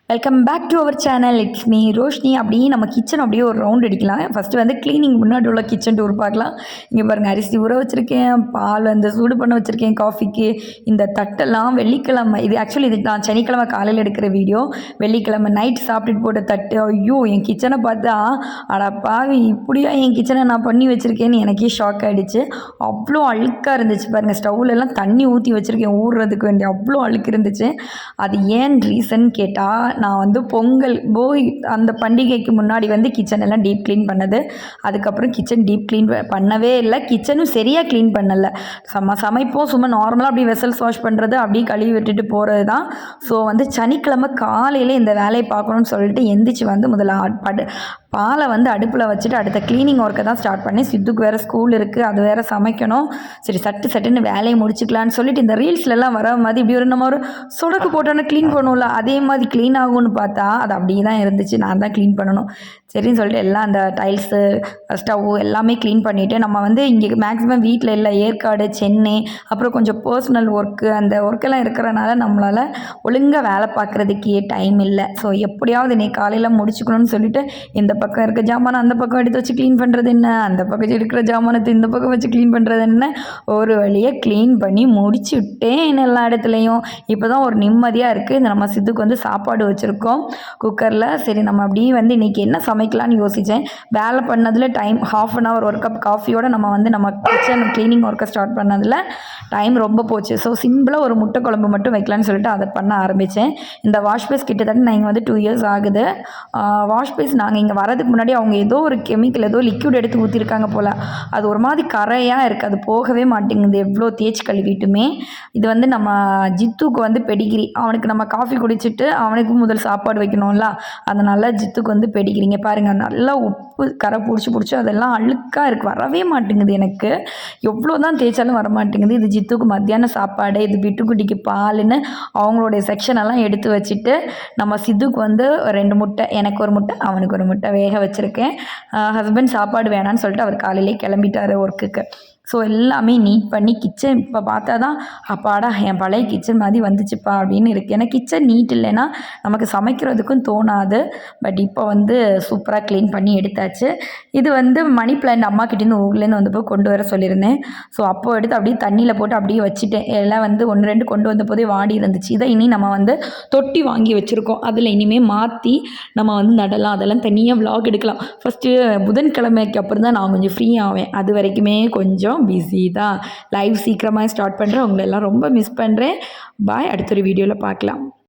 Welcome back to our channel. It's me Roshini. அப்படியே நம்ம kitchen அப்படியே ஒரு ரவுண்ட் அடிக்கலாம். ஃபஸ்ட்டு வந்து க்ளீனிங் முன்னாடி உள்ள கிச்சன் டூர் பார்க்கலாம். இங்கே பாருங்கள், அரிசி ஊற வச்சுருக்கேன், பால் வந்து சூடு பண்ண வச்சுருக்கேன் காஃபிக்கு. இந்த தட்டெல்லாம் வெள்ளிக்கிழமை, இது ஆக்சுவலி இது நான் சனிக்கிழமை காலையில் எடுக்கிற வீடியோ. வெள்ளிக்கிழமை நைட் சாப்பிட்டுட்டு போட்ட தட்டு. ஐயோ, என் கிச்சனை பார்த்தா அடப்பாவி இப்படியா என் கிச்சனை நான் பண்ணி வச்சுருக்கேன்னு எனக்கே ஷாக் ஆகிடுச்சு. அவ்வளோ அழுக்காக இருந்துச்சு பாருங்கள். ஸ்டவ்லெல்லாம் தண்ணி ஊற்றி வச்சுருக்கேன் ஊறுறதுக்கு வேண்டிய, அவ்வளோ அழுக்கு இருந்துச்சு. அது ஏன் ரீசன் கேட்டால், நான் வந்து பொங்கல் போய் அந்த பண்டிகைக்கு முன்னாடி வந்து கிச்சன் எல்லாம் டீப் க்ளீன் பண்ணது. அதுக்கப்புறம் கிச்சன் டீப் க்ளீன் பண்ணவே இல்லை. கிச்சனும் சரியாக க்ளீன் பண்ணலை. சமைப்போம் சும்மா நார்மலாக அப்படி வெசல்ஸ் வாஷ் பண்ணுறது, அப்படியே கழுவி விட்டுட்டு போகிறது தான். ஸோ வந்து சனிக்கிழமை காலையில் இந்த வேலையை பார்க்கணுன்னு சொல்லிட்டு எந்திரிச்சு வந்து முதல்ல பாலை வந்து அடுப்பில் வச்சுட்டு அடுத்த க்ளீனிங் ஒர்க்கை தான் ஸ்டார்ட் பண்ணி. சித்துக்கு வேறு ஸ்கூல் இருக்குது, அது வேறு சமைக்கணும். சரி சட்டுன்னு வேலையை முடிச்சுக்கலான்னு சொல்லிட்டு இந்த ரீல்ஸ்லலாம் வர மாதிரி இப்படி ஒரு நம்ம ஒரு சொடக்கு போட்டோன்னா க்ளீன் பண்ணுவோம்ல, அதே மாதிரி க்ளீன் ஆகும்னு பார்த்தா அது அப்படியே தான் இருந்துச்சு. நான் தான் க்ளீன் பண்ணணும் சரின்னு சொல்லிட்டு எல்லாம் அந்த டைல்ஸு ஸ்டவ்வு எல்லாமே க்ளீன் பண்ணிவிட்டு, நம்ம வந்து இங்கே மேக்ஸிமம் வீட்டில் இல்லை, ஏற்காடு சென்னை அப்புறம் கொஞ்சம் பர்சனல் ஒர்க்கு அந்த ஒர்க்கெல்லாம் இருக்கிறனால நம்மளால் ஒழுங்காக வேலை பார்க்குறதுக்கே டைம் இல்லை. ஸோ எப்படியாவது இன்னைக்கு காலையில் முடிச்சுக்கணும்னு சொல்லிட்டு இந்த பக்கம் இருக்க ஜாமானை அந்த பக்கம் எடுத்து வச்சு க்ளீன் பண்ணுறது என்ன, அந்த பக்கம் இருக்கிற ஜாமானத்தை இந்த பக்கம் வச்சு க்ளீன் பண்ணுறது என்ன, ஒரு வழியாக க்ளீன் பண்ணி முடிச்சு விட்டேன் எல்லா இடத்துலையும். இப்போ தான் ஒரு நிம்மதியாக இருக்குது. இந்த நம்ம சித்துக்கு வந்து சாப்பாடு வச்சுருக்கோம் குக்கரில். சரி நம்ம அப்படியே வந்து இன்றைக்கி என்ன சமைக்கலான்னு யோசித்தேன். வேலை பண்ணதில் டைம் ½ ஒரு கப் காஃபியோடு நம்ம கிச்சன் க்ளீனிங் ஒர்க்கை ஸ்டார்ட் பண்ணதில் டைம் ரொம்ப போச்சு. ஸோ சிம்பிளாக ஒரு முட்டை குழம்பு மட்டும் வைக்கலான்னு சொல்லிட்டு அதை பண்ண ஆரம்பித்தேன். இந்த வாஷ் பேஸ் கிட்டத்தட்ட நான் இங்கே வந்து 2 years ஆகுது. வாஷ் பேஸ் நாங்கள் இங்கே வரதுக்கு முன்னாடி அவங்க ஏதோ ஒரு கெமிக்கல் ஏதோ லிக்விட் எடுத்து ஊற்றிருக்காங்க போல். அது ஒரு மாதிரி கரையாக இருக்குது, அது போகவே மாட்டேங்குது எவ்வளோ தேய்ச்சி கழுவிட்டுமே. இது வந்து நம்ம ஜித்துக்கு வந்து பெடிகிரி, அவனுக்கு நம்ம காஃபி குடிச்சிட்டு அவனுக்கு முதல் சாப்பாடு வைக்கணும்ல, அதனால் ஜித்துக்கு வந்து பெடிகிரிங்க பாருங்கள். நல்லா உப்பு கரை பிடிச்சி அதெல்லாம் அழுக்காக இருக்குது, வரவே மாட்டேங்குது எனக்கு. எவ்வளோ தான் தேய்ச்சாலும் வர மாட்டேங்குது. இது ஜித்துக்கு மத்தியான சாப்பாடு, இது பிட்டுக்குட்டிக்கு பாலுன்னு அவங்களுடைய செக்ஷனெல்லாம் எடுத்து வச்சுட்டு நம்ம சித்துக்கு வந்து 2 முட்டை, எனக்கு ஒரு முட்டை அவனுக்கு ஒரு முட்டை வேக வச்சுருக்கேன். ஹஸ்பண்ட் சாப்பாடு வேணான்னு சொல்லிட்டு அவர் காலையிலே கிளம்பிட்டார் ஒர்க்குக்கு. ஸோ எல்லாமே நீட் பண்ணி கிச்சன் இப்போ பார்த்தா தான் அப்பாடா என் பழைய கிச்சன் மாதிரி வந்துச்சுப்பா அப்படின்னு இருக்குது. ஏன்னா கிச்சன் நீட் இல்லைன்னா நமக்கு சமைக்கிறதுக்கும் தோணாது. பட் இப்போ வந்து சூப்பராக க்ளீன் பண்ணி எடுத்தாச்சு. இது வந்து மணி பிளான்ட் அம்மாக்கிட்டேருந்து ஊர்லேருந்து வந்தப்போ கொண்டு வர சொல்லியிருந்தேன். ஸோ அப்போ எடுத்து அப்படியே தண்ணியில் போட்டு அப்படியே வச்சுட்டேன். எல்லாம் வந்து 1-2 கொண்டு வந்த போதே வாடி இருந்துச்சு. இதை இனி நம்ம வந்து தொட்டி வாங்கி வச்சுருக்கோம், அதில் இனிமேல் மாற்றி நம்ம வந்து நடலாம். அதெல்லாம் தனியாக விலாக் எடுக்கலாம். ஃபஸ்ட்டு புதன்கிழமைக்கு அப்புறம் தான் நான் கொஞ்சம் ஃப்ரீ ஆவேன். அது வரைக்குமே கொஞ்சம் பிஸி தான். லைவ் சீக்கிரமாக ஸ்டார்ட் பண்ணுறேன். உங்களை எல்லாம் ரொம்ப மிஸ் பண்ணுறேன். பாய். அடுத்த ஒரு வீடியோவில் பார்க்கலாம்.